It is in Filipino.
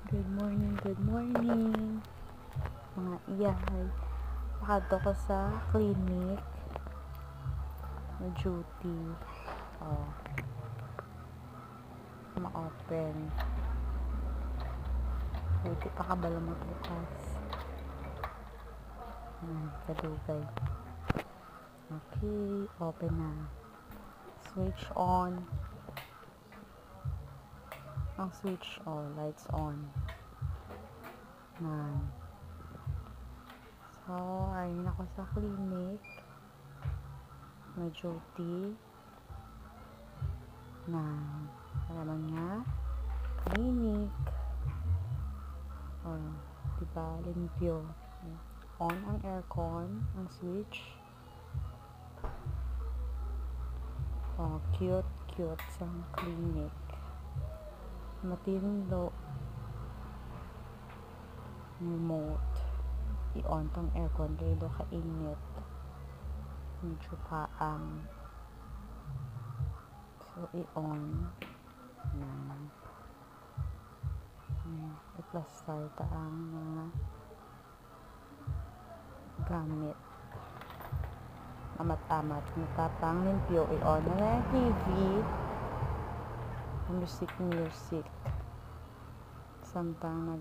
Good morning, mga iyahay. Pakadto ko sa clinic na duty. Ma-open. Buti pa kabala mo bukas. Kadugay. Okay, open na. Switch on. Ang switch lights on. So, ayun ako sa clinic. May duty. Alam nga. Clinic. Diba, limpyo. On ang aircon, ang switch. Cute sa clinic. Matindi remote. I-on tong aircon kayo kainit. Medyo paang. So, i-on. I-plaster ang mga gamit. Amat-amat. Matapang limpyo. I-on na TV. Music. Samtang